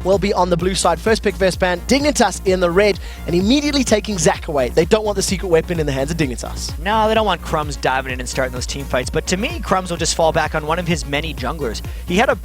will be on the blue side. First pick VES ban, Dignitas in the red, and immediately taking Zac away. They don't want the secret weapon in the hands of Dignitas. No, they don't want Crumbzz diving in and starting those team fights. But to me, Crumbzz will just fall back on one of his many junglers. He had a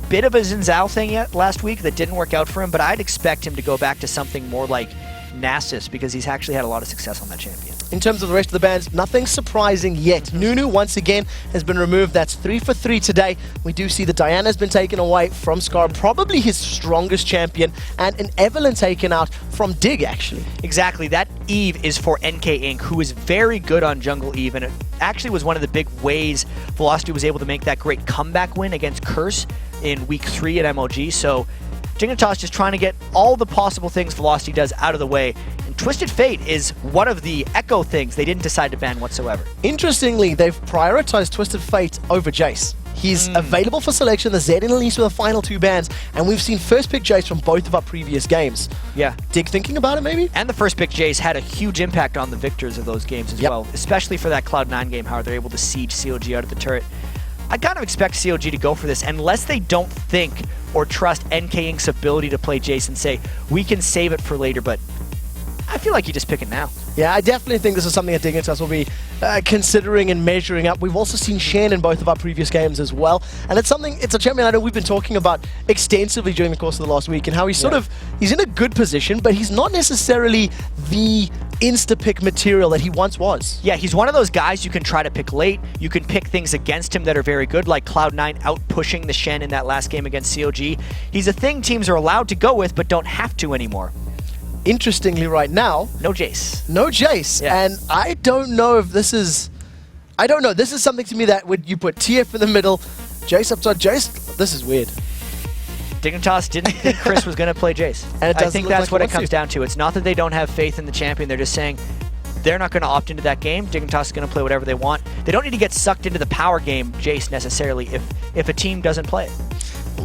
bit of a Zinzao thing last week that didn't work out for him, but I'd expect him to go back to something more like Nasus because he's actually had a lot of success on that champion. In terms of the rest of the bans, nothing surprising yet. Nunu, once again, has been removed. That's 3 for 3 today. We do see that Diana's been taken away from scarra, probably his strongest champion, and an Evelyn taken out from Dig, actually. Exactly. That Eve is for NK Inc., who is very good on jungle Eve, and it actually was one of the big ways Velocity was able to make that great comeback win against Curse in Week 3 at MLG. So Dignitas just trying to get all the possible things Velocity does out of the way. And Twisted Fate is one of the Echo things they didn't decide to ban whatsoever. Interestingly, they've prioritized Twisted Fate over Jace. He's available for selection, the Zed and Elise with the final 2 bans, and we've seen first pick Jace from both of our previous games. Yeah. Dig thinking about it, maybe? And the first pick Jace had a huge impact on the victors of those games as well, especially for that Cloud9 game, how they're able to siege COG out of the turret. I kind of expect COG to go for this unless they don't think or trust NK Inc.'s ability to play Jace and say, we can save it for later, but I feel like you just pick it now. Yeah, I definitely think this is something that Dignitas will be considering and measuring up. We've also seen Shen in both of our previous games as well, and it's a champion I know we've been talking about extensively during the course of the last week, and how he's he's in a good position, but he's not necessarily the insta-pick material that he once was. Yeah, he's one of those guys you can try to pick late. You can pick things against him that are very good, like Cloud9 out-pushing the Shen in that last game against COG. He's a thing teams are allowed to go with, but don't have to anymore. Interestingly, right now, no Jace. No Jace. Yeah. And I don't know if this is... I don't know. This is something to me that when you put TF in the middle, Jace up top, Jace, this is weird. Dignitas didn't think Cris was going to play Jace. And I think that's what it comes down to. It's not that they don't have faith in the champion. They're just saying they're not going to opt into that game. Dignitas is going to play whatever they want. They don't need to get sucked into the power game, Jace, necessarily, if a team doesn't play it.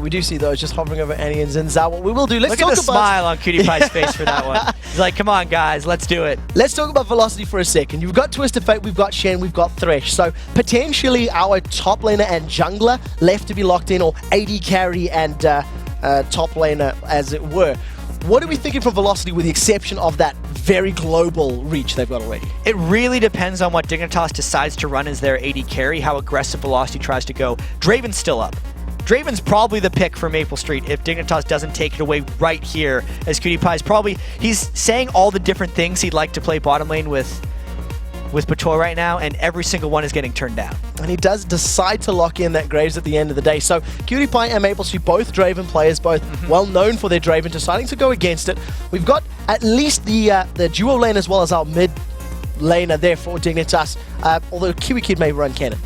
We do see those just hovering over Annie and Zinzao. What we will do, let's Look talk at the smile on KiWiKiD's face for that one. He's like, come on, guys, let's do it. Let's talk about Velocity for a second. You've got Twisted Fate, we've got Shen, we've got Thresh. So potentially our top laner and jungler left to be locked in, or AD carry and top laner, as it were. What are we thinking from Velocity with the exception of that very global reach they've got already? It really depends on what Dignitas decides to run as their AD carry, how aggressive Velocity tries to go. Draven's still up. Draven's probably the pick for MapleStreet if Dignitas doesn't take it away right here, as KiWiKiD's probably... He's saying all the different things he'd like to play bottom lane with Patoy right now, and every single one is getting turned down. And he does decide to lock in that Graves at the end of the day. So KiWiKiD and MapleStreet, both Draven players, both well known for their Draven, deciding to go against it. We've got at least the duo lane as well as our mid laner there for Dignitas, although KiWiKiD may run cannon.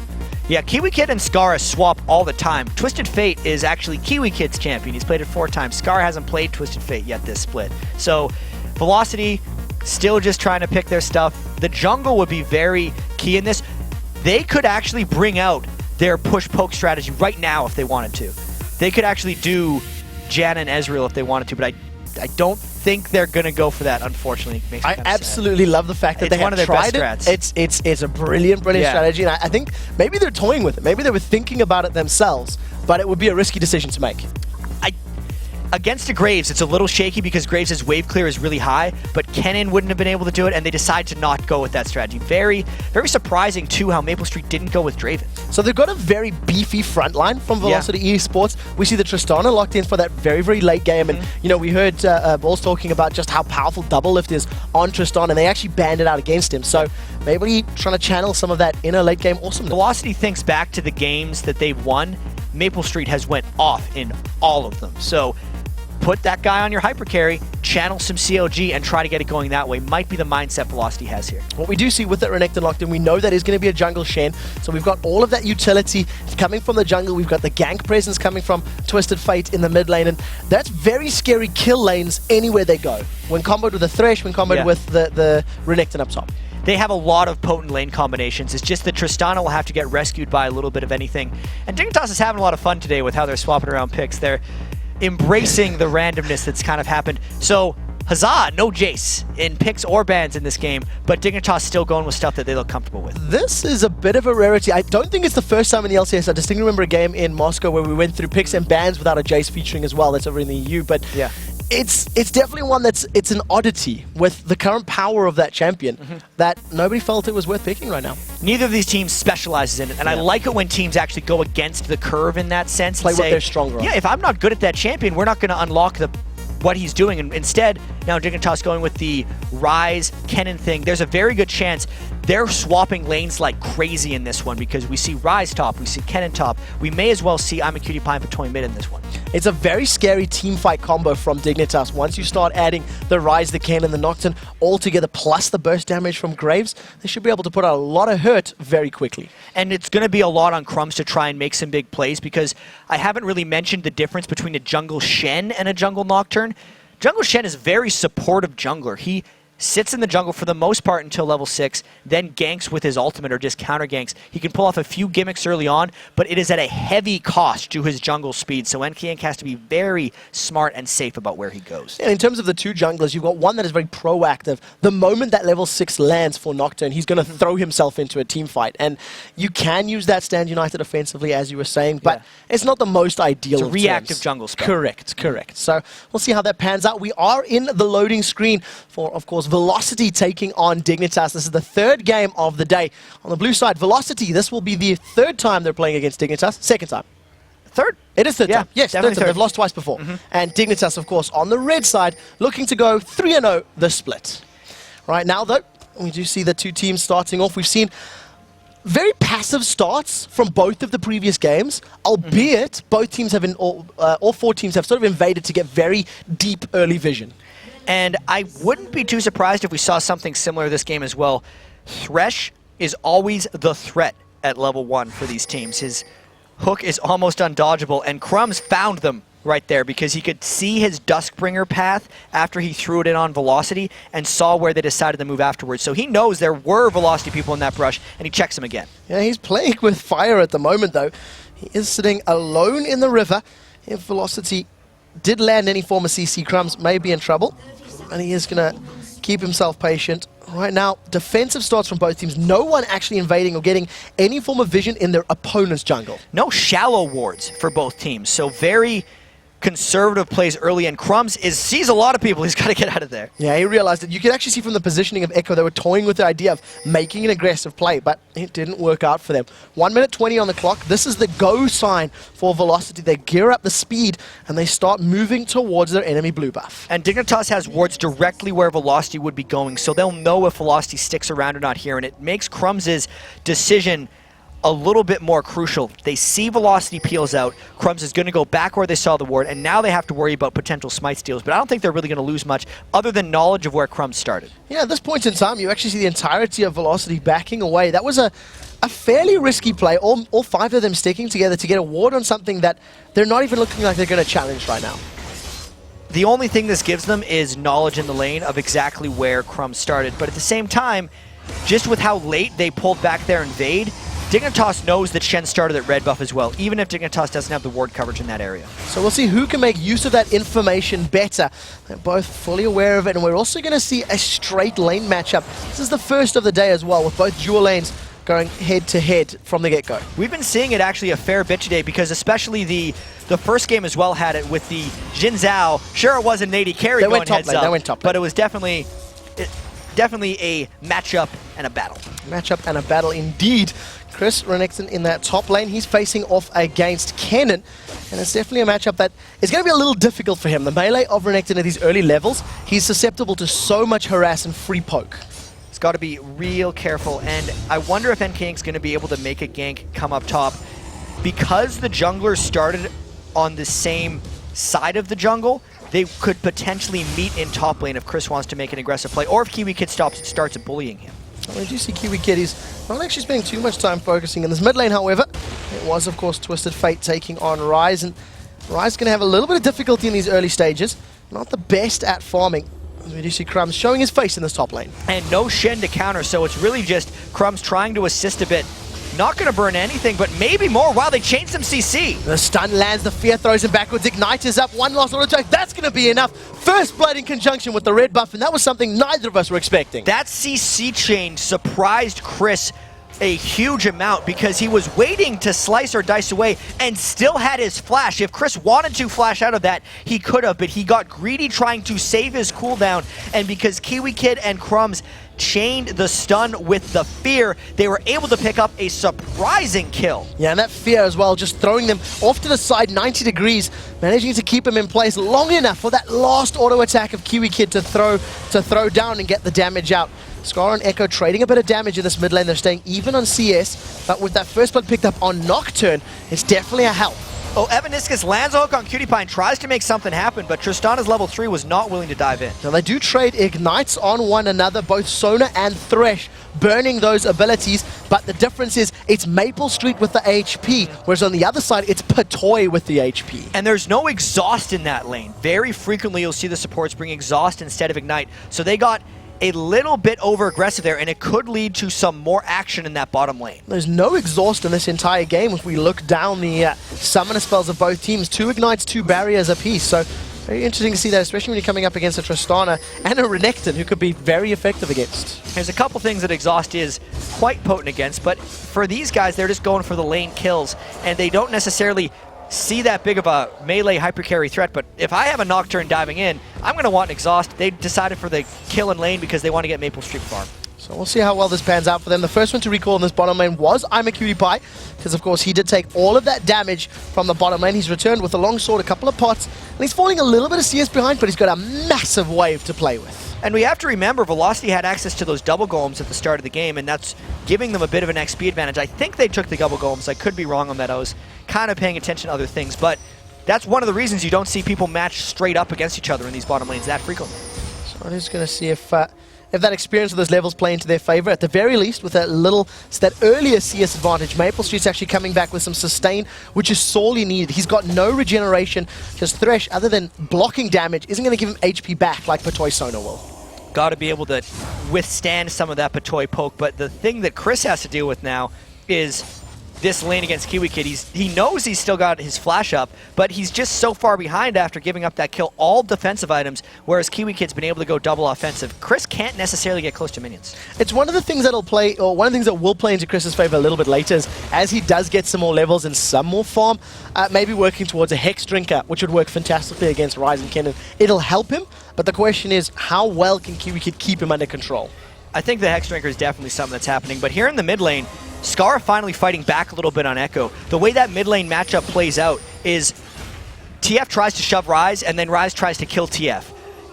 Yeah, KiWiKiD and scarra swap all the time. Twisted Fate is actually KiWiKiD's champion. He's played it 4 times. Scarra hasn't played Twisted Fate yet this split. So Velocity still just trying to pick their stuff. The jungle would be very key in this. They could actually bring out their push-poke strategy right now if they wanted to. They could actually do Janna and Ezreal if they wanted to, but I don't think they're going to go for that, unfortunately. Makes me I absolutely love the fact that they have tried it. It's a brilliant strategy, and I think maybe they're toying with it. Maybe they were thinking about it themselves, but it would be a risky decision to make. Against a Graves, it's a little shaky because Graves' wave clear is really high, but Kennen wouldn't have been able to do it, and they decide to not go with that strategy. Very, very surprising, too, how MapleStreet didn't go with Draven. So they've got a very beefy front line from Velocity eSports. We see the Tristana locked in for that very, very late game, and you know, we heard Balls talking about just how powerful double lift is on Tristana, and they actually banned it out against him. So maybe trying to channel some of that inner late game awesomeness. Velocity thinks back to the games that they've won. MapleStreet has went off in all of them. So put that guy on your hyper carry, channel some COG, and try to get it going that way. Might be the mindset Velocity has here. What we do see with that Renekton locked in, we know that is going to be a jungle Shen. So we've got all of that utility coming from the jungle. We've got the gank presence coming from Twisted Fate in the mid lane. And that's very scary kill lanes anywhere they go. When comboed with the Thresh, when comboed with the Renekton up top. They have a lot of potent lane combinations. It's just that Tristana will have to get rescued by a little bit of anything. And Dignitas is having a lot of fun today with how they're swapping around picks. They're embracing the randomness that's kind of happened. So Huzzah, no Jace in picks or bans in this game, but Dignitas still going with stuff that they look comfortable with. This is a bit of a rarity. I don't think it's the first time in the LCS. I distinctly remember a game in Moscow where we went through picks and bans without a Jace featuring as well. That's over in the EU, but yeah. It's definitely one it's an oddity with the current power of that champion that nobody felt it was worth picking right now. Neither of these teams specializes in it, and I like it when teams actually go against the curve in that sense. Play and what say, they're stronger on. Yeah, if I'm not good at that champion, we're not going to unlock what he's doing. And instead, now Dignitas going with the Ryze Kennen thing. There's a very good chance they're swapping lanes like crazy in this one because we see Ryze top, we see Kennen top. We may as well see Imaqtpie and Patoy mid in this one. It's a very scary team fight combo from Dignitas. Once you start adding the Ryze, the Kennen, the Nocturne all together, plus the burst damage from Graves, they should be able to put out a lot of hurt very quickly. And it's going to be a lot on Crumbzz to try and make some big plays because I haven't really mentioned the difference between a jungle Shen and a jungle Nocturne. Jungle Shen is a very supportive jungler. He sits in the jungle for the most part until level 6, then ganks with his ultimate or just counter ganks. He can pull off a few gimmicks early on, but it is at a heavy cost to his jungle speed, so NKink has to be very smart and safe about where he goes. And in terms of the two junglers, you've got one that is very proactive. The moment that level 6 lands for Nocturne, he's going to throw himself into a team fight. And you can use that Stand United offensively, as you were saying, but it's not the most ideal. It's a reactive jungle spell. Correct. So we'll see how that pans out. We are in the loading screen for, of course, Velocity taking on Dignitas. This is the third game of the day. On the blue side, Velocity, this will be the third time they're playing against Dignitas. Second time. Third? It is third time. Yes, third time. Third. They've lost twice before. And Dignitas, of course, on the red side, looking to go 3-0 the split. Right now, though, we do see the two teams starting off. We've seen very passive starts from both of the previous games, albeit both teams have been, all four teams have sort of invaded to get very deep early vision. And I wouldn't be too surprised if we saw something similar this game as well. Thresh is always the threat at level 1 for these teams. His hook is almost undodgeable, and Crumbzz found them right there because he could see his Duskbringer path after he threw it in on Velocity and saw where they decided to move afterwards. So he knows there were Velocity people in that brush, and he checks them again. Yeah, he's playing with fire at the moment, though. He is sitting alone in the river. If Velocity did land any form of CC, Crumbzz may be in trouble. And he is going to keep himself patient. Right now, defensive starts from both teams. No one actually invading or getting any form of vision in their opponent's jungle. No shallow wards for both teams. So very conservative plays early, and Crumbzz sees a lot of people. He's got to get out of there. Yeah, he realized it. You could actually see from the positioning of Echo, they were toying with the idea of making an aggressive play, but it didn't work out for them. 1 minute 20 on the clock. This is the go sign for Velocity. They gear up the speed, and they start moving towards their enemy blue buff. And Dignitas has wards directly where Velocity would be going, so they'll know if Velocity sticks around or not here, and it makes Crumbzz's decision a little bit more crucial. They see Velocity peels out, Crumbzz is going to go back where they saw the ward, and now they have to worry about potential smite steals, but I don't think they're really going to lose much other than knowledge of where Crumbzz started. Yeah, at this point in time, you actually see the entirety of Velocity backing away. That was a fairly risky play, all 5 of them sticking together to get a ward on something that they're not even looking like they're going to challenge right now. The only thing this gives them is knowledge in the lane of exactly where Crumbzz started, but at the same time, just with how late they pulled back their invade, Dignitas knows that Shen started at red buff as well, even if Dignitas doesn't have the ward coverage in that area. So we'll see who can make use of that information better. They're both fully aware of it, and we're also going to see a straight lane matchup. This is the first of the day as well, with both dual lanes going head-to-head from the get-go. We've been seeing it actually a fair bit today, because especially the first game as well had it with the Jin Zhao. Sure, it wasn't an AD carry going heads up, they went top lane. But it was definitely a matchup and a battle. Matchup and a battle indeed. Cris Renekton in that top lane, he's facing off against Kennen, and it's definitely a matchup that is going to be a little difficult for him. The melee of Renekton at these early levels, he's susceptible to so much harass and free poke. He's got to be real careful, and I wonder if NKink's going to be able to make a gank come up top. Because the junglers started on the same side of the jungle, they could potentially meet in top lane if Cris wants to make an aggressive play, or if KiWiKiD starts bullying him. Well, we do see KiWiKiD, he's not actually spending too much time focusing in this mid lane, however. It was, of course, Twisted Fate taking on Ryze, and Ryze going to have a little bit of difficulty in these early stages. Not the best at farming. We do see Crumbzz showing his face in this top lane. And no Shen to counter, so it's really just Crumbzz trying to assist a bit, Not going to burn anything, but maybe more. Wow, they changed some CC. The stun lands, the fear throws him backwards. Dignitas up, one lost auto attack. That's going to be enough. First blood in conjunction with the red buff, and that was something neither of us were expecting. That CC change surprised Cris a huge amount because he was waiting to slice or dice away and still had his flash. If Cris wanted to flash out of that, he could have, but he got greedy trying to save his cooldown, and because KiWiKiD and Crumbzz chained the stun with the fear, they were able to pick up a surprising kill. Yeah, and that fear as well, just throwing them off to the side 90 degrees, managing to keep him in place long enough for that last auto attack of KiWiKiD to throw down and get the damage out. scarra and Echo trading a bit of damage in this mid lane. They're staying even on CS, but with that first blood picked up on Nocturne, it's definitely a help. Oh, Evaniskus lands a hook on KiWiKiD and tries to make something happen, but Tristana's level 3 was not willing to dive in. Now they do trade ignites on one another, both Sona and Thresh burning those abilities, but the difference is it's MapleStreet with the HP, whereas on the other side it's Patoy with the HP. And there's no exhaust in that lane. Very frequently you'll see the supports bring exhaust instead of ignite, so they got a little bit over-aggressive there, and it could lead to some more action in that bottom lane. There's no exhaust in this entire game. If we look down the summoner spells of both teams, 2 ignites, 2 barriers apiece, so very interesting to see that, especially when you're coming up against a Tristana and a Renekton, who could be very effective against. There's a couple things that exhaust is quite potent against, but for these guys, they're just going for the lane kills, and they don't necessarily see that big of a melee hypercarry threat. But if I have a Nocturne diving in, I'm going to want an exhaust. They decided for the kill in lane because they want to get MapleStreet farm. So we'll see how well this pans out for them. The first one to recall in this bottom lane was Imaqtpie, because of course he did take all of that damage from the bottom lane. He's returned with a long sword, a couple of pots, and he's falling a little bit of CS behind, but he's got a massive wave to play with. And we have to remember, Velocity had access to those double golems at the start of the game, and that's giving them a bit of an XP advantage. I think they took the double golems. I could be wrong on that. I was kind of paying attention to other things, but that's one of the reasons you don't see people match straight up against each other in these bottom lanes that frequently. So I'm just going to see if that experience of those levels play into their favor. At the very least, with that earlier CS advantage, MapleStreet's actually coming back with some sustain, which is sorely needed. He's got no regeneration, because Thresh, other than blocking damage, isn't going to give him HP back like Patoy Sona will. Got to be able to withstand some of that Patoy poke, but the thing that Cris has to deal with now is this lane against KiWiKiD. He knows he's still got his flash up, but he's just so far behind after giving up that kill, all defensive items, whereas KiWiKid's been able to go double offensive. Cris can't necessarily get close to minions. It's one of the things that'll play, or one of the things that will play into Chris's favor a little bit later, is as he does get some more levels and some more farm, maybe working towards a Hex Drinker, which would work fantastically against Ryze and Kennen. It'll help him, but the question is, how well can KiWiKiD keep him under control? I think the Hex Drinker is definitely something that's happening, but here in the mid lane, scarra finally fighting back a little bit on Echo. The way that mid lane matchup plays out is TF tries to shove Ryze, and then Ryze tries to kill TF.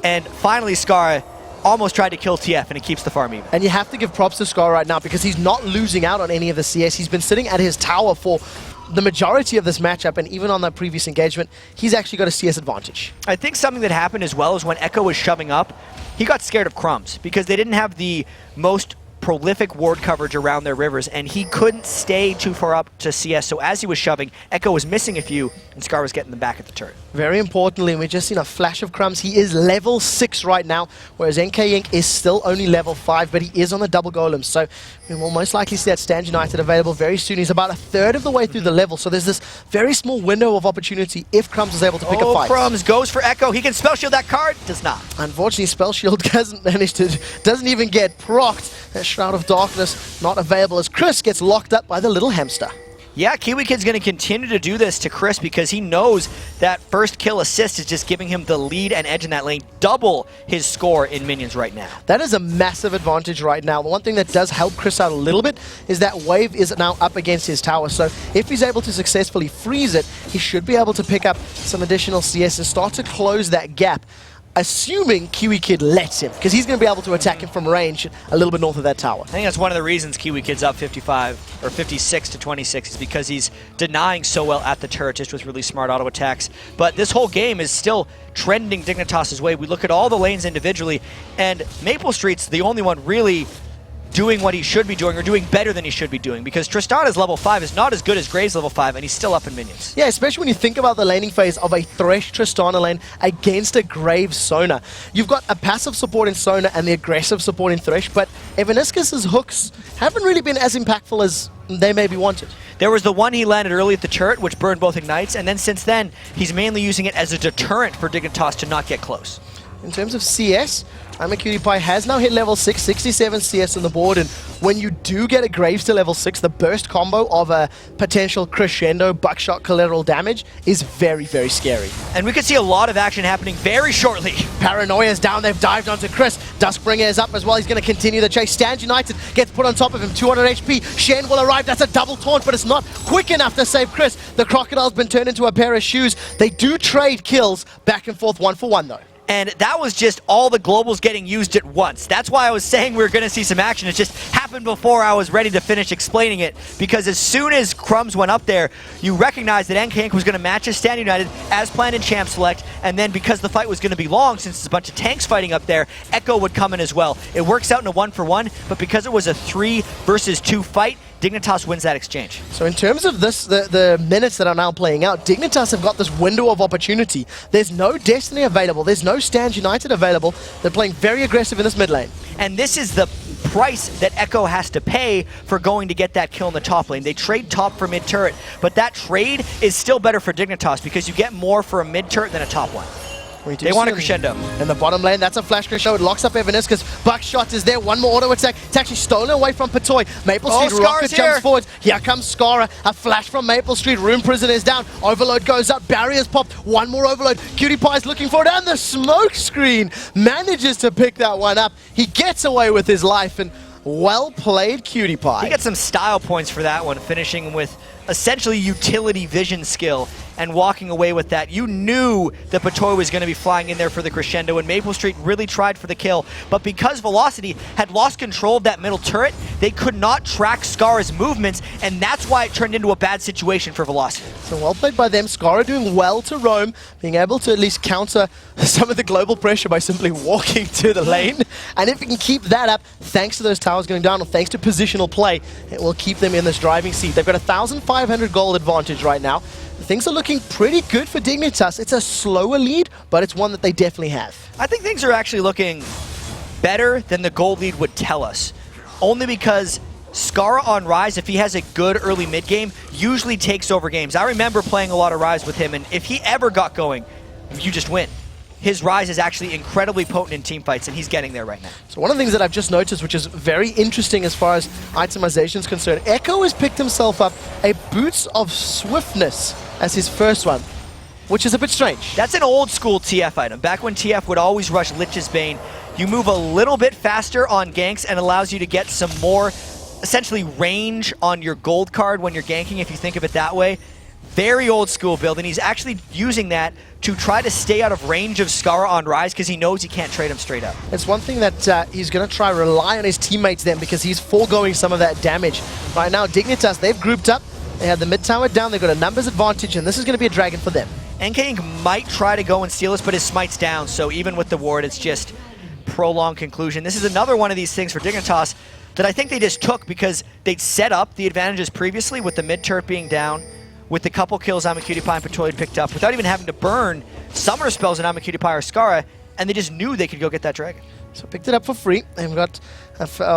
And finally scarra almost tried to kill TF, and it keeps the farm even. And you have to give props to scarra right now, because he's not losing out on any of the CS. He's been sitting at his tower for the majority of this matchup, and even on that previous engagement, he's actually got a CS advantage. I think something that happened as well is when Echo was shoving up, he got scared of Crumbzz, because they didn't have the most prolific ward coverage around their rivers, and he couldn't stay too far up to CS, so as he was shoving, Echo was missing a few, and scarra was getting them back at the turret. Very importantly, we've just seen a flash of Crumbzz. He is level 6 right now, whereas NK Inc. is still only level 5, but he is on the double golem, so we will most likely see that Stand United available very soon. He's about a third of the way through the level, so there's this very small window of opportunity if Crumbzz is able to pick a fight. Crumbzz goes for Echo. He can spell shield that card. Does not. Unfortunately, spell shield doesn't even get procced. That Shroud of Darkness not available as Cris gets locked up by the little hamster. Yeah, KiWiKid's going to continue to do this to Cris because he knows that first kill assist is just giving him the lead and edge in that lane, double his score in minions right now. That is a massive advantage right now. The one thing that does help Cris out a little bit is that wave is now up against his tower, so if he's able to successfully freeze it, he should be able to pick up some additional CS and start to close that gap, assuming KiWiKiD lets him, because he's going to be able to attack him from range a little bit north of that tower. I think that's one of the reasons KiWiKid's up 55 or 56 to 26 is because he's denying so well at the turret just with really smart auto attacks. But this whole game is still trending Dignitas' way. We look at all the lanes individually, and MapleStreet's the only one really doing what he should be doing, or doing better than he should be doing, because Tristana's level 5 is not as good as Graves level 5, and he's still up in minions. Yeah, especially when you think about the laning phase of a Thresh Tristana lane against a Graves Sona. You've got a passive support in Sona and the aggressive support in Thresh, but Evaniskus' hooks haven't really been as impactful as they may be wanted. There was the one he landed early at the turret, which burned both ignites, and then since then, he's mainly using it as a deterrent for Dignitas to not get close. In terms of CS, Imaqtpie has now hit level 6, 67 CS on the board, and when you do get a Graves to level 6, the burst combo of a potential crescendo buckshot collateral damage is very, very scary. And we could see a lot of action happening very shortly. Paranoia's down, they've dived onto Cris. Duskbringer is up as well, he's going to continue the chase. Stand United gets put on top of him, 200 HP. Shen will arrive, that's a double taunt, but it's not quick enough to save Cris. The Crocodile's been turned into a pair of shoes. They do trade kills back and forth, 1-for-1 though. And that was just all the globals getting used at once. That's why I was saying we were going to see some action. It just happened before I was ready to finish explaining it. Because as soon as Crumbzz went up there, you recognized that NK was going to match his Stand United as planned in Champ Select. And then because the fight was going to be long, since it's a bunch of tanks fighting up there, Echo would come in as well. It works out in a 1-for-1, but because it was a 3 versus 2 fight, Dignitas wins that exchange. So in terms of this, the minutes that are now playing out, Dignitas have got this window of opportunity. There's no Destiny available. There's no Stand United available. They're playing very aggressive in this mid lane. And this is the price that Echo has to pay for going to get that kill in the top lane. They trade top for mid turret, but that trade is still better for Dignitas because you get more for a mid turret than a top one. They want a crescendo. In the bottom lane, that's a flash crescendo. It locks up Evaniskus. Buckshot is there. One more auto attack. It's actually stolen away from Patoy. Maple Street rocket jumps forward. Here comes Scarra. A flash from Maple Street. Room Prison is down. Overload goes up. Barriers popped. One more overload. KiWiKiD is looking for it. And the smoke screen manages to pick that one up. He gets away with his life. And well played, KiWiKiD. He got some style points for that one, finishing with essentially utility vision skill and walking away with that. You knew that Patoy was going to be flying in there for the crescendo, and Maple Street really tried for the kill. But because Velocity had lost control of that middle turret, they could not track Scarra's movements, and that's why it turned into a bad situation for Velocity. So well played by them. Scarra doing well to roam, being able to at least counter some of the global pressure by simply walking to the lane. And if you can keep that up, thanks to those towers going down, or thanks to positional play, it will keep them in this driving seat. They've got 1,500 gold advantage right now. Things are looking pretty good for Dignitas. It's a slower lead, but it's one that they definitely have. I think things are actually looking better than the gold lead would tell us. Only because Scarra on Rise, if he has a good early mid game, usually takes over games. I remember playing a lot of Rise with him, and if he ever got going, you just win. His Rise is actually incredibly potent in team fights, and he's getting there right now. So one of the things that I've just noticed, which is very interesting as far as itemization is concerned, Echo has picked himself up a Boots of Swiftness as his first one, which is a bit strange. That's an old school TF item. Back when TF would always rush Lich's Bane, you move a little bit faster on ganks and allows you to get some more, essentially, range on your gold card when you're ganking, if you think of it that way. Very old school build, and he's actually using that to try to stay out of range of Scarra on Rise because he knows he can't trade him straight up. It's one thing that he's going to try rely on his teammates then because he's foregoing some of that damage. Right now, Dignitas, they've grouped up. They have the mid tower down. They've got a numbers advantage, and this is going to be a dragon for them. NK might try to go and steal this, but his smite's down, so even with the ward, it's just prolonged conclusion. This is another one of these things for Dignitas that I think they just took because they'd set up the advantages previously with the mid turret being down, with the couple kills Imaqtpie and Patoy had picked up, without even having to burn summoner spells in Imaqtpie or Scarra, and they just knew they could go get that dragon. So picked it up for free. They've got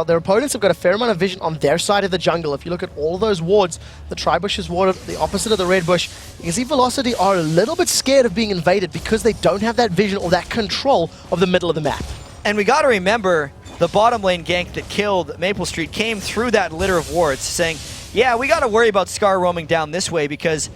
their opponents have got a fair amount of vision on their side of the jungle. If you look at all those wards, the Tribush is warded, the opposite of the Red Bush. You can see Velocity are a little bit scared of being invaded because they don't have that vision or that control of the middle of the map. And we got to remember, the bottom lane gank that killed Maple Street came through that litter of wards, saying, yeah, we got to worry about Scar roaming down this way because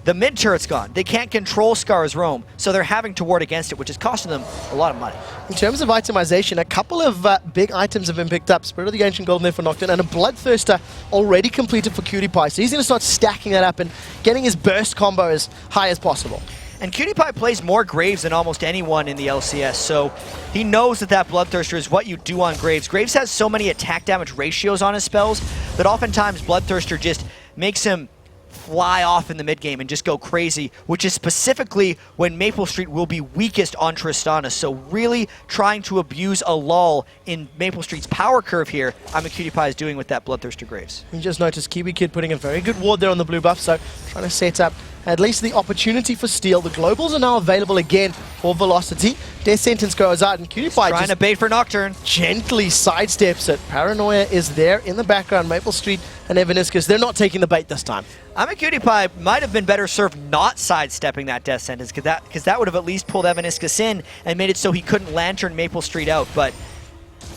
the mid turret's gone. They can't control Scar's roam, so they're having to ward against it, which is costing them a lot of money. In terms of itemization, a couple of big items have been picked up. Spirit of the Ancient Golden there for Nocturne, and a Bloodthirster already completed for KiWiKiD. So he's going to start stacking that up and getting his burst combo as high as possible. And KiWiKiD plays more Graves than almost anyone in the LCS, so he knows that that Bloodthirster is what you do on Graves. Graves has so many attack damage ratios on his spells that oftentimes Bloodthirster just makes him fly off in the mid game and just go crazy, which is specifically when Maple Street will be weakest on Tristana. So really trying to abuse a lull in Maple Street's power curve here, Imaqtpie is doing with that Bloodthirster Graves. You just noticed KiWiKiD putting a very good ward there on the blue buff, so trying to set up at least the opportunity for steal. The globals are now available again for Velocity. Death Sentence goes out, and KiWiKiD trying to bait for Nocturne. Gently sidesteps it. Paranoia is there in the background. Maplestreet and Evaniskus, they're not taking the bait this time. Imaqtpie might have been better served not sidestepping that Death Sentence, because that would have at least pulled Evaniskus in and made it so he couldn't Lantern Maplestreet out. But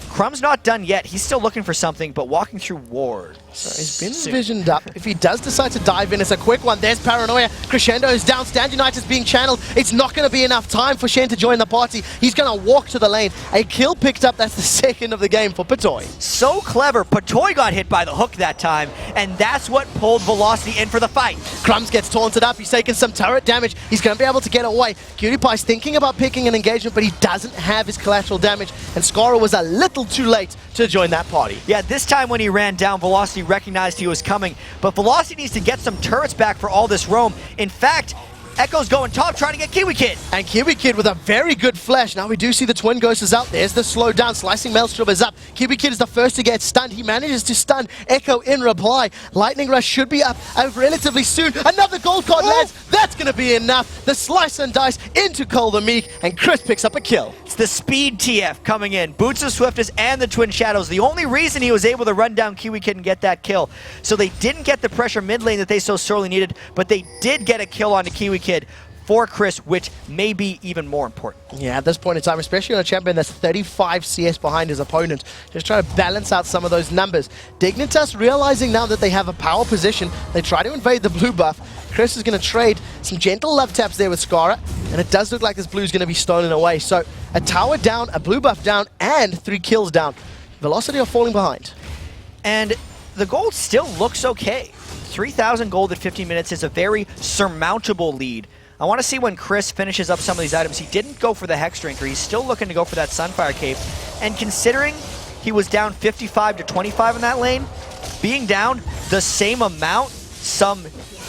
Crumbzz not done yet. He's still looking for something, but walking through ward. So he's been visioned up. If he does decide to dive in, it's a quick one. There's Paranoia. Crescendo is down. Stand United is being channeled. It's not going to be enough time for Shen to join the party. He's going to walk to the lane. A kill picked up. That's the second of the game for Patoy. So clever. Patoy got hit by the hook that time, and that's what pulled Velocity in for the fight. Crumbzz gets taunted up. He's taking some turret damage. He's going to be able to get away. KiWiKiD's thinking about picking an engagement, but he doesn't have his collateral damage, and scarra was a little too late to join that party. Yeah, this time when he ran down, Velocity recognized he was coming, but Velocity needs to get some turrets back for all this roam. In fact, Echo's going top, trying to get KiWiKiD. And KiWiKiD with a very good flash. Now we do see the Twin Ghost is out. There's the slowdown. Slicing Maelstrom is up. KiWiKiD is the first to get stunned. He manages to stun Echo in reply. Lightning Rush should be up relatively soon. Another gold card lands. That's going to be enough. The slice and dice into Cole the Meek, and Cris picks up a kill. It's the speed TF coming in. Boots of Swiftness and the Twin Shadows. The only reason he was able to run down KiWiKiD and get that kill. So they didn't get the pressure mid lane that they so sorely needed, but they did get a kill onto KiWiKiD for Cris, which may be even more important. Yeah, at this point in time, especially on a champion that's 35 CS behind his opponent, just trying to balance out some of those numbers. Dignitas realizing now that they have a power position, they try to invade the blue buff. Cris is going to trade some gentle love taps there with scarra, and it does look like this blue is going to be stolen away. So a tower down, a blue buff down, and 3 kills down. Velocity are falling behind. And the gold still looks okay. 3,000 gold at 15 minutes is a very surmountable lead. I want to see when Cris finishes up some of these items. He didn't go for the Hex Drinker. He's still looking to go for that Sunfire Cape. And considering he was down 55 to 25 in that lane, being down the same amount some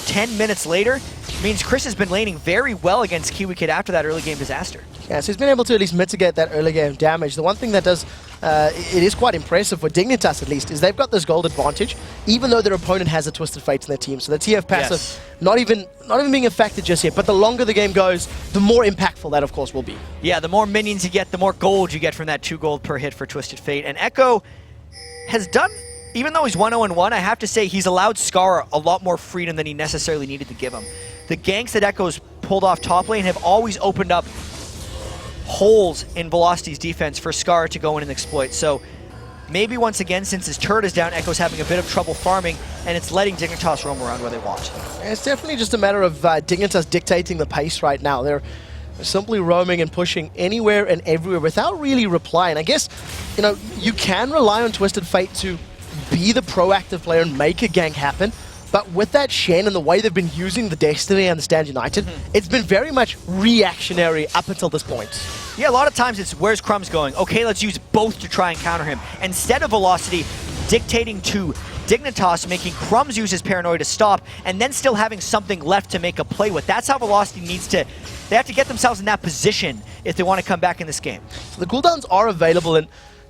10 minutes later means Cris has been laning very well against KiWiKiD after that early game disaster. Yeah, so he's been able to at least mitigate that early game damage. The one thing that does, it is quite impressive for Dignitas at least, is they've got this gold advantage, even though their opponent has a Twisted Fate in their team. So the TF passive, not even being affected just yet, but the longer the game goes, the more impactful that of course will be. Yeah, the more minions you get, the more gold you get from that 2 gold per hit for Twisted Fate. And Echo has done, even though he's 1-0-1, I have to say he's allowed scarra a lot more freedom than he necessarily needed to give him. The ganks that Echo's pulled off top lane have always opened up holes in Velocity's defense for scarra to go in and exploit. So maybe once again, since his turret is down, Echo's having a bit of trouble farming, and it's letting Dignitas roam around where they want. It's definitely just a matter of Dignitas dictating the pace right now. They're simply roaming and pushing anywhere and everywhere without really replying. I guess, you know, you can rely on Twisted Fate to be the proactive player and make a gank happen. But with that Shen and the way they've been using the Destiny and the Stand United, it's been very much reactionary up until this point. Yeah, a lot of times it's where's Crumbzz going? Okay, let's use both to try and counter him. Instead of Velocity dictating to Dignitas, making Crumbzz use his paranoia to stop, and then still having something left to make a play with. That's how Velocity needs to, they have to get themselves in that position if they want to come back in this game. So the cooldowns are available, and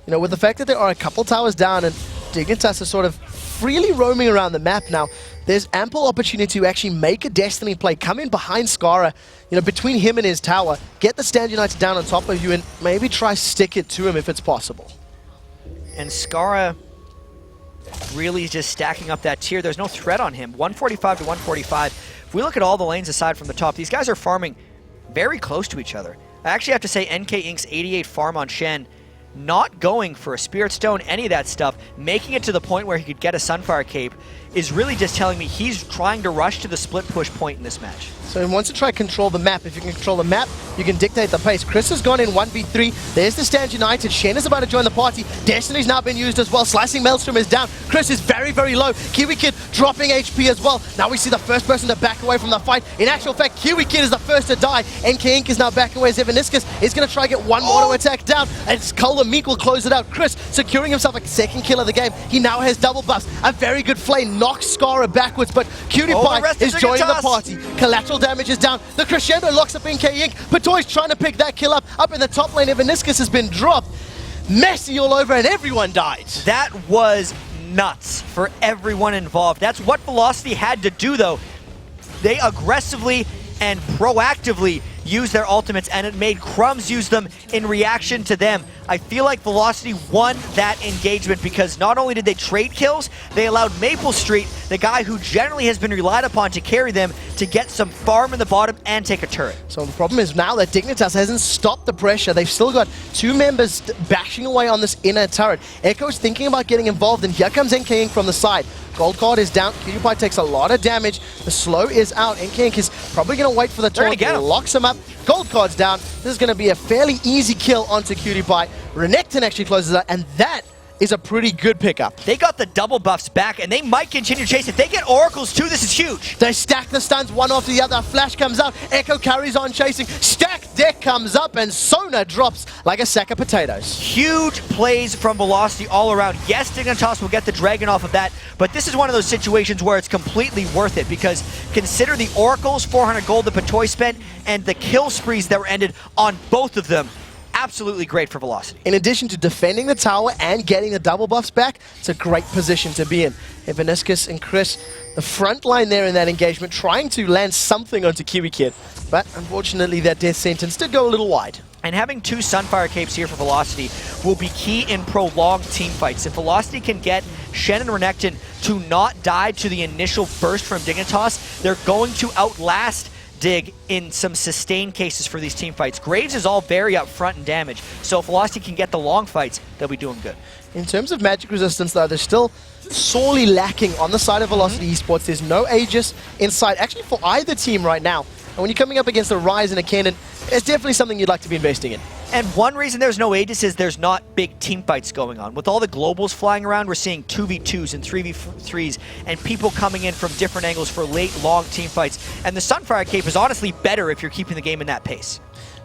you know, with the fact that there are a couple towers down and Dignitas is sort of freely roaming around the map now, there's ample opportunity to actually make a Destiny play, come in behind scarra, you know, between him and his tower, get the Stand United down on top of you, and maybe try stick it to him if it's possible. And scarra really just stacking up that tier. There's no threat on him. 145 to 145. If we look at all the lanes aside from the top, these guys are farming very close to each other. I actually have to say NK Inc.'s 88 farm on Shen, not going for a Spirit Stone, any of that stuff, making it to the point where he could get a Sunfire Cape, is really just telling me he's trying to rush to the split push point in this match. So he wants to try control the map. If you can control the map, you can dictate the pace. Cris has gone in 1v3. There's the Stand United. Shen is about to join the party. Destiny's now been used as well. Slicing Maelstrom is down. Cris is very, very low. KiWiKiD dropping HP as well. Now we see the first person to back away from the fight. In actual fact, KiWiKiD is the first to die. NK Inc. is now backing away as Evaniskus is going to try to get one auto attack down. And Cole the Meek will close it out. Cris securing himself a second kill of the game. He now has double buffs. A very good flame knocks scarra backwards, but KiWiKiD is joining the party. Collateral damage is down. The Crescendo locks up NK Inc. Patoy's trying to pick that kill up. Up in the top lane, Evaniskus has been dropped. Messy all over, and everyone died. That was nuts for everyone involved. That's what Velocity had to do, though. They aggressively and proactively use their ultimates, and it made Crumbzz use them in reaction to them. I feel like Velocity won that engagement because not only did they trade kills, they allowed MapleStreet, the guy who generally has been relied upon to carry them, to get some farm in the bottom and take a turret. So the problem is now that Dignitas hasn't stopped the pressure. They've still got two members bashing away on this inner turret. Echo's thinking about getting involved, and here comes NKInk from the side. Gold card is down. KiWiKiD takes a lot of damage. The slow is out. NKInk is probably going to wait for the taunt. Locks him up. Gold card's down. This is going to be a fairly easy kill onto KiWiKiD. Renekton actually closes out, and that is a pretty good pickup. They got the double buffs back, and they might continue to chase it. They get oracles too. This is huge. They stack the stuns one after the other. Flash comes out. Echo carries on chasing. Stack deck comes up, and Sona drops like a sack of potatoes. Huge plays from Velocity all around. Yes, Dignitas will get the dragon off of that, but this is one of those situations where it's completely worth it because consider the oracles, 400 gold that Patoy spent, and the kill sprees that were ended on both of them. Absolutely great for Velocity. In addition to defending the tower and getting the double buffs back, it's a great position to be in. Evaniskus and Cris, the front line there in that engagement, trying to land something onto KiWiKiD, but unfortunately that death sentence did go a little wide. And having two Sunfire Capes here for Velocity will be key in prolonged team fights. If Velocity can get Shen and Renekton to not die to the initial burst from Dignitas, they're going to outlast Dig in some sustained cases for these team fights. Graves is all very up front in damage, so if Velocity can get the long fights, they'll be doing good. In terms of magic resistance though, they're still sorely lacking on the side of Velocity eSports. There's no Aegis inside, actually for either team right now. And when you're coming up against a Ryze and a Cannon, it's definitely something you'd like to be investing in. And one reason there's no Aegis is there's not big team fights going on. With all the globals flying around, we're seeing 2v2s and 3v3s and people coming in from different angles for late, long team fights. And the Sunfire Cape is honestly better if you're keeping the game in that pace.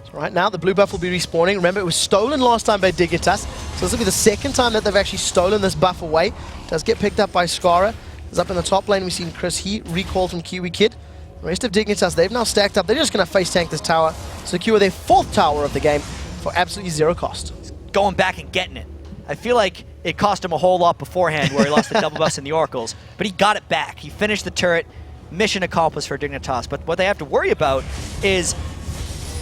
So right now, the blue buff will be respawning. Remember, it was stolen last time by Dignitas, so this will be the second time that they've actually stolen this buff away. It does get picked up by Scarra. It's up in the top lane. We've seen Cris, he recalled from KiWiKiD. The rest of Dignitas, they've now stacked up. They're just going to face tank this tower, secure their 4th tower of the game for absolutely zero cost. Going back and getting it. I feel like it cost him a whole lot beforehand where he lost the double buffs in the oracles, but he got it back. He finished the turret, mission accomplished for Dignitas. But what they have to worry about is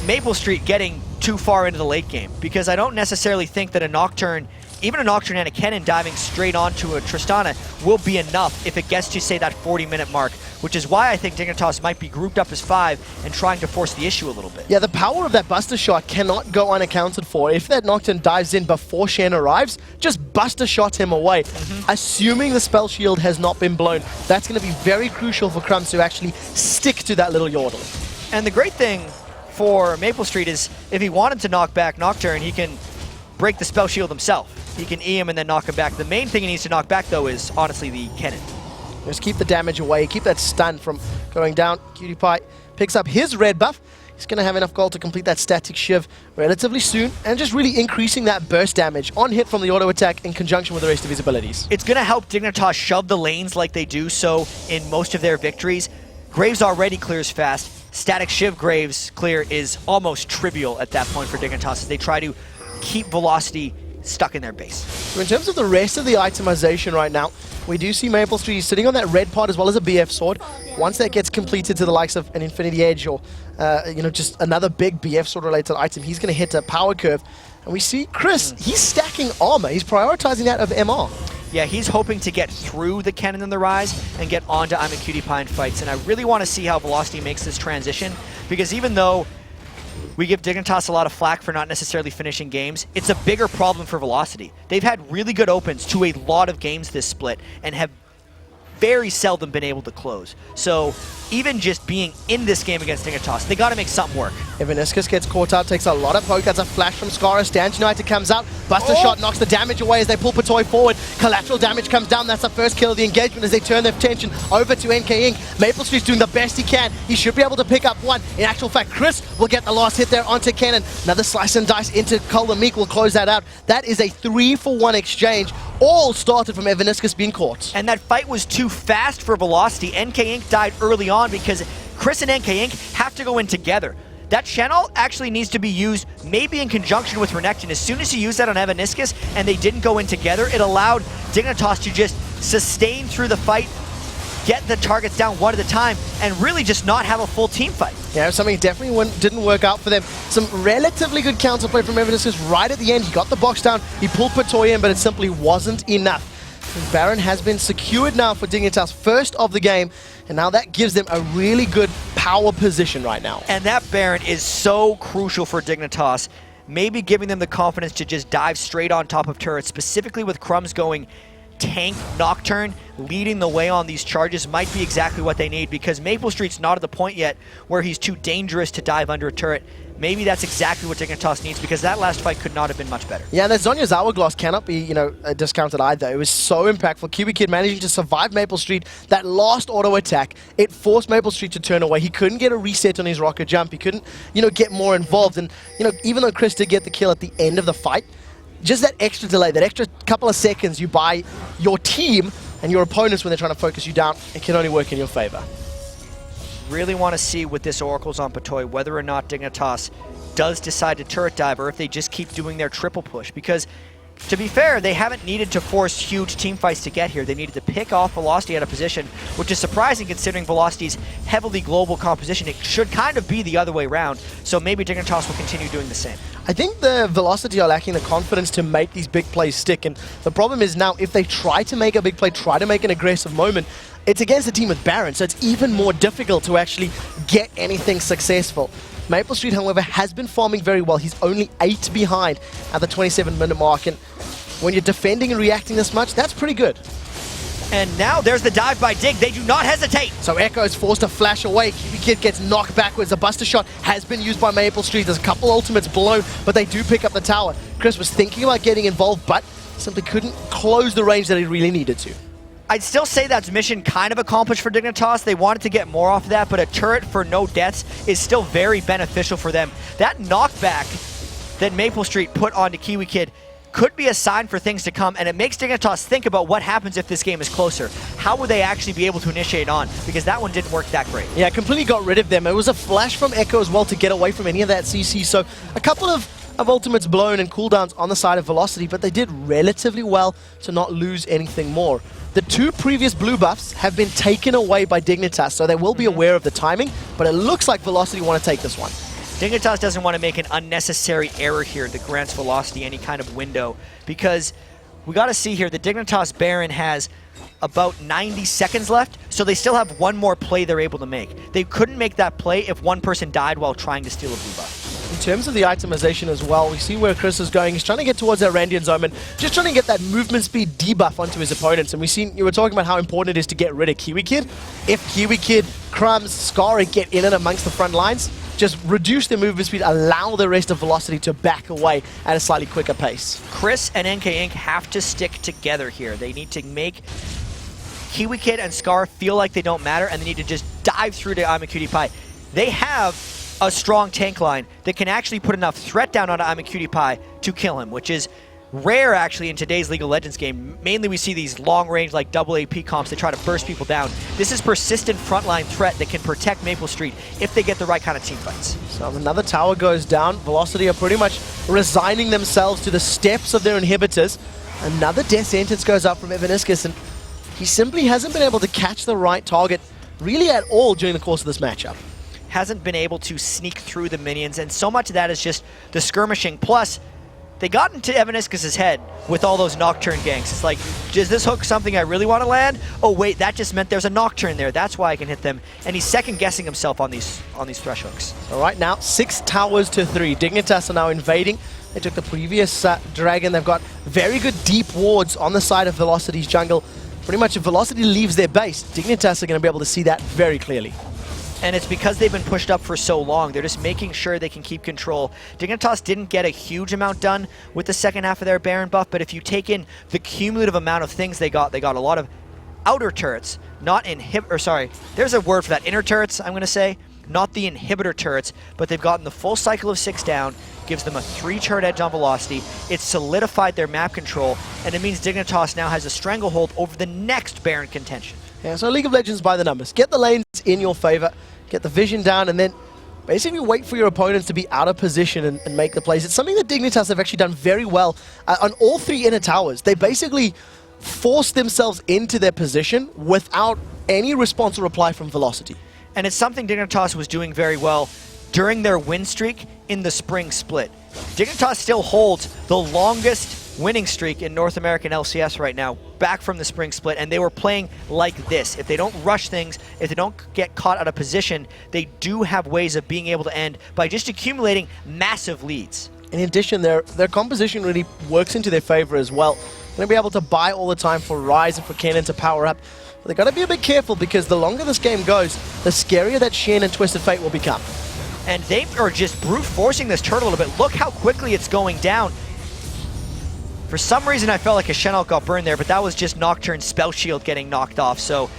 MapleStreet getting too far into the late game, because I don't necessarily think that a Nocturne, even a Nocturne and a Kennen diving straight onto a Tristana will be enough if it gets to, say, that 40-minute mark, which is why I think Dignitas might be grouped up as 5 and trying to force the issue a little bit. Yeah, the power of that Buster Shot cannot go unaccounted for. If that Nocturne dives in before Shen arrives, just Buster Shot him away. Assuming the spell shield has not been blown, that's going to be very crucial for Crumbzz to actually stick to that little Yordle. And the great thing for MapleStreet is if he wanted to knock back Nocturne, he can break the spell shield himself. He can E him and then knock him back. The main thing he needs to knock back, though, is honestly the Kennen. Just keep the damage away, keep that stun from going down. KiWiKiD picks up his red buff. He's going to have enough gold to complete that static shiv relatively soon, and just really increasing that burst damage on hit from the auto attack in conjunction with the rest of his abilities. It's going to help Dignitas shove the lanes like they do so in most of their victories. Graves already clears fast. Static shiv Graves clear is almost trivial at that point for Dignitas as they try to keep Velocity stuck in their base. So in terms of the rest of the itemization right now, we do see MapleStreet sitting on that red pod as well as a BF sword. Once that gets completed to the likes of an Infinity Edge or just another big BF sword related item, he's going to hit a power curve. And we see Cris, he's stacking armor. He's prioritizing that of MR. Yeah, he's hoping to get through the Kennen and the Ryze and get onto Imaqtpie in fights. And I really want to see how Velocity makes this transition, because even though we give Dignitas a lot of flack for not necessarily finishing games, it's a bigger problem for Velocity. They've had really good opens to a lot of games this split and have very seldom been able to close. So even just being in this game against Dignitas, they got to make something work. Evaniskus gets caught out, takes a lot of poke. That's a flash from Scarra. Stand United comes out. Buster Shot knocks the damage away as they pull Patoy forward. Collateral damage comes down. That's the first kill of the engagement as they turn their attention over to NKInk. MapleStreet's doing the best he can. He should be able to pick up one. In actual fact, Cris will get the last hit there onto Kennen. Another slice and dice into Meek will close that out. That is a 3-for-1 exchange. All started from Evaniskus being caught. And that fight was too fast for Velocity. NKInk died early on because Cris and NKInk have to go in together. That channel actually needs to be used maybe in conjunction with Renekton. As soon as you use that on Evaniskus and they didn't go in together, it allowed Dignitas to just sustain through the fight get the targets down one at a time, and really just not have a full team fight. Yeah, something definitely didn't work out for them. Some relatively good counterplay from Evaniskus right at the end. He got the box down, he pulled Patoy in, but it simply wasn't enough. And Baron has been secured now for Dignitas, first of the game, and now that gives them a really good power position right now. And that Baron is so crucial for Dignitas, maybe giving them the confidence to just dive straight on top of turrets, specifically with Crumbzz going tank Nocturne, leading the way on these charges might be exactly what they need, because MapleStreet's not at the point yet where he's too dangerous to dive under a turret. Maybe that's exactly what Dignitas needs, because that last fight could not have been much better. Yeah, and that Zhonya's Hourglass cannot be, discounted either. It was so impactful. KiWiKiD managing to survive MapleStreet. That last auto attack, it forced MapleStreet to turn away. He couldn't get a reset on his rocket jump. He couldn't, get more involved. And, even though Cris did get the kill at the end of the fight, just that extra delay, that extra couple of seconds you buy your team and your opponents when they're trying to focus you down, it can only work in your favor. Really want to see with this Oracle's on Patoy whether or not Dignitas does decide to turret dive, or if they just keep doing their triple push, because to be fair, they haven't needed to force huge team fights to get here. They needed to pick off Velocity out of position, which is surprising considering Velocity's heavily global composition. It should kind of be the other way around, so maybe Dignitas will continue doing the same. I think the Velocity are lacking the confidence to make these big plays stick, and the problem is now if they try to make a big play, try to make an aggressive moment, it's against a team with Baron, so it's even more difficult to actually get anything successful. MapleStreet, however, has been farming very well. He's only 8 behind at the 27-minute mark, and when you're defending and reacting this much, that's pretty good. And now there's the dive by Dig. They do not hesitate. So Echo is forced to flash away. KiWiKiD gets knocked backwards. The Buster Shot has been used by MapleStreet. There's a couple ultimates blown, but they do pick up the tower. Cris was thinking about getting involved, but simply couldn't close the range that he really needed to. I'd still say that's mission kind of accomplished for Dignitas. They wanted to get more off of that, but a turret for no deaths is still very beneficial for them. That knockback that MapleStreet put onto KiWiKiD could be a sign for things to come, and it makes Dignitas think about what happens if this game is closer. How would they actually be able to initiate on? Because that one didn't work that great. Yeah, completely got rid of them. It was a flash from Echo as well to get away from any of that CC, so a couple of ultimates blown and cooldowns on the side of Velocity, but they did relatively well to not lose anything more. The 2 previous blue buffs have been taken away by Dignitas, so they will be aware of the timing, but it looks like Velocity want to take this one. Dignitas doesn't want to make an unnecessary error here that grants Velocity any kind of window, because we got to see here, the Dignitas Baron has about 90 seconds left, so they still have one more play they're able to make. They couldn't make that play if one person died while trying to steal a blue buff. In terms of the itemization as well, we see where Cris is going. He's trying to get towards that Randian zone and just trying to get that movement speed debuff onto his opponents. And you were talking about how important it is to get rid of KiWiKiD. If KiWiKiD, Crumbzz, scarra get in and amongst the front lines, just reduce their movement speed, allow the rest of Velocity to back away at a slightly quicker pace. Cris and NK Inc. have to stick together here. They need to make KiWiKiD and scarra feel like they don't matter, and they need to just dive through to Imaqtpie. They have a strong tank line that can actually put enough threat down onto Imaqtpie to kill him, which is rare actually in today's League of Legends game. Mainly we see these long range like double AP comps that try to burst people down. This is persistent frontline threat that can protect MapleStreet if they get the right kind of team fights. So another tower goes down. Velocity are pretty much resigning themselves to the steps of their inhibitors. Another death sentence goes up from Evaniskus, and he simply hasn't been able to catch the right target really at all during the course of this matchup. Hasn't been able to sneak through the minions, and so much of that is just the skirmishing. Plus, they got into Evaniskus' head with all those Nocturne ganks. It's like, is this hook something I really want to land? Oh wait, that just meant there's a Nocturne there. That's why I can hit them. And he's second-guessing himself on these thresh hooks. So right now, 6 towers to 3. Dignitas are now invading. They took the previous dragon. They've got very good deep wards on the side of Velocity's jungle. Pretty much if Velocity leaves their base, Dignitas are going to be able to see that very clearly. And it's because they've been pushed up for so long. They're just making sure they can keep control. Dignitas didn't get a huge amount done with the second half of their Baron buff, but if you take in the cumulative amount of things they got a lot of outer turrets, not there's a word for that, inner turrets, I'm going to say, not the inhibitor turrets, but they've gotten the full cycle of 6 down, gives them a 3 turret edge on Velocity. It's solidified their map control, and it means Dignitas now has a stranglehold over the next Baron contention. Yeah, so League of Legends by the numbers. Get the lanes in your favor, get the vision down, and then basically wait for your opponents to be out of position and make the plays. It's something that Dignitas have actually done very well on all 3 inner towers. They basically forced themselves into their position without any response or reply from Velocity. And it's something Dignitas was doing very well during their win streak in the spring split. Dignitas still holds the longest winning streak in North American LCS right now, back from the spring split, and they were playing like this. If they don't rush things, if they don't get caught out of position, they do have ways of being able to end by just accumulating massive leads. In addition, their composition really works into their favor as well. They're going to be able to buy all the time for Ryze and for Kennen to power up. But they've got to be a bit careful, because the longer this game goes, the scarier that Shen and Twisted Fate will become. And they are just brute forcing this turret a little bit. Look how quickly it's going down. For some reason, I felt like a Shen ult got burned there, but that was just Nocturne's spell shield getting knocked off. So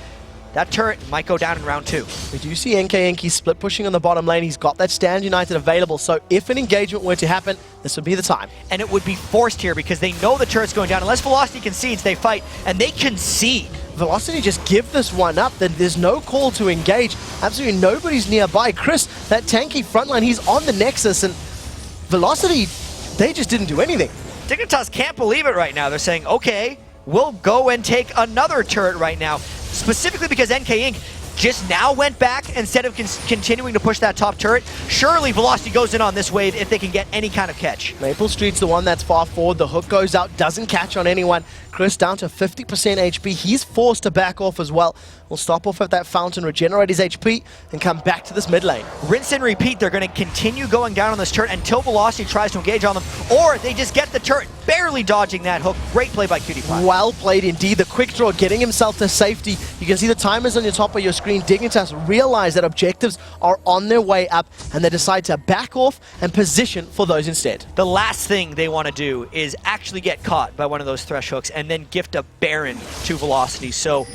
that turret might go down in round 2. We do see NK split pushing on the bottom lane. He's got that Stand United available, so if an engagement were to happen, this would be the time. And it would be forced here, because they know the turret's going down. Unless Velocity concedes, they fight, and they concede. Velocity just give this one up, then there's no call to engage. Absolutely nobody's nearby. Cris, that tanky frontline, he's on the Nexus, and Velocity, they just didn't do anything. Dignitas can't believe it right now. They're saying, okay, we'll go and take another turret right now. Specifically because NK Inc. just now went back instead of continuing to push that top turret. Surely Velocity goes in on this wave if they can get any kind of catch. Maplestreet's the one that's far forward. The hook goes out, doesn't catch on anyone. Cris down to 50% HP. He's forced to back off as well. We'll stop off at that fountain, regenerate his HP, and come back to this mid lane. Rinse and repeat. They're going to continue going down on this turret until Velocity tries to engage on them, or they just get the turret, barely dodging that hook. Great play by KiWiKiD. Well played indeed. The quick draw, getting himself to safety. You can see the timers on your top of your screen. Dignitas realize that objectives are on their way up, and they decide to back off and position for those instead. The last thing they want to do is actually get caught by one of those thresh hooks and then gift a Baron to Velocity. So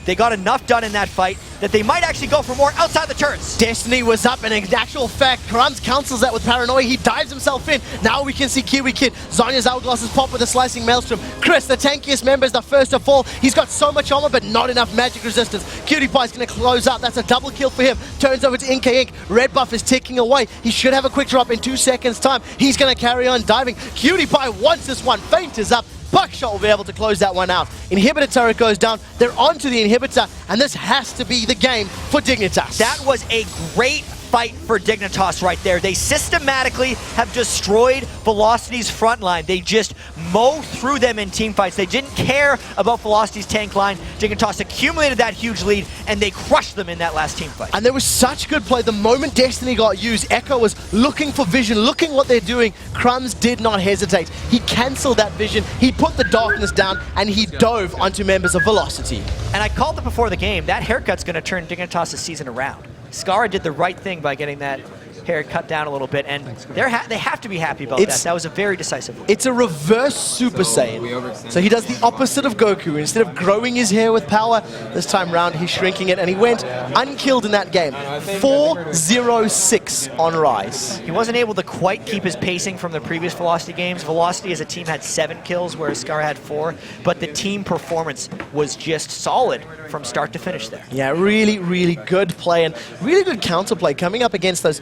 they got enough done in that fight that they might actually go for more outside the turrets. Destiny was up, and in actual fact, Crumbzz cancels that with Paranoia. He dives himself in. Now we can see KiWiKiD. Zonya's Hourglass is popped with a slicing Maelstrom. Cris, the tankiest member, is the first to fall. He's got so much armor, but not enough magic resistance. KiWiKiD's going to close out. That's a double kill for him. Turns over to NK Inc. Red buff is ticking away. He should have a quick drop in 2 seconds' time. He's going to carry on diving. KiWiKiD wants this one. Feint is up. Buckshot will be able to close that one out. Inhibitor turret goes down. They're onto the inhibitor, and this has to be the game for Dignitas. That was a great fight for Dignitas right there. They systematically have destroyed Velocity's front line. They just mow through them in team fights. They didn't care about Velocity's tank line. Dignitas accumulated that huge lead, and they crushed them in that last team fight. And there was such good play. The moment Destiny got used, Echo was looking for vision, looking what they're doing. Crumbzz did not hesitate. He cancelled that vision, he put the darkness down, and he dove onto members of Velocity. And I called it before the game. That haircut's going to turn Dignitas' season around. Scarra did the right thing by getting that hair cut down a little bit, and they have to be happy about that. That was a very decisive one. It's a reverse Super Saiyan. So he does the opposite of Goku. Instead of growing his hair with power, this time round he's shrinking it, and he went unkilled in that game. 4-0-6 on Ryze. He wasn't able to quite keep his pacing from the previous Velocity games. Velocity as a team had 7 kills, whereas Scarra had 4, but the team performance was just solid from start to finish there. Yeah, really, really good play, and really good counterplay coming up against those,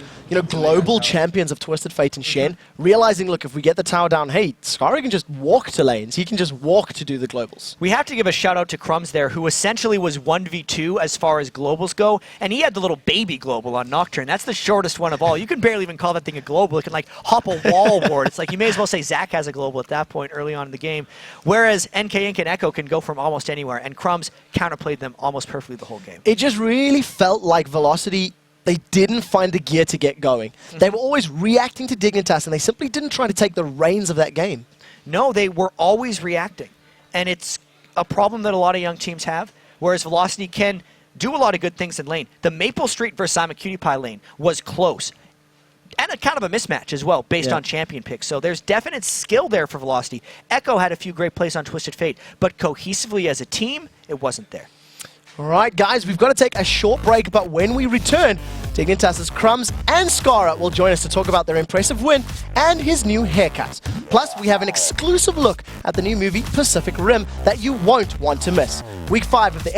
global champions of Twisted Fate and Shen, realizing, look, if we get the tower down, hey, Scarra can just walk to lanes. He can just walk to do the globals. We have to give a shout out to Crumbzz there, who essentially was 1v2 as far as globals go, and he had the little baby global on Nocturne. That's the shortest one of all. You can barely even call that thing a global. It can hop a wall ward. It's like you may as well say Zach has a global at that point early on in the game. Whereas NK Inc. and Echo can go from almost anywhere, and Crumbzz counterplayed them almost perfectly the whole game. It just really felt like Velocity, they didn't find the gear to get going. They were always reacting to Dignitas, and they simply didn't try to take the reins of that game. No, they were always reacting. And it's a problem that a lot of young teams have, whereas Velocity can do a lot of good things in lane. The Maplestreet versus Imaqtpie lane was close. And a kind of a mismatch as well, based on champion picks. So there's definite skill there for Velocity. Echo had a few great plays on Twisted Fate, but cohesively as a team, it wasn't there. All right, guys, we've got to take a short break, but when we return, Dignitas' Crumbzz and Scarra will join us to talk about their impressive win and his new haircut. Plus, we have an exclusive look at the new movie Pacific Rim that you won't want to miss. Week 5 of the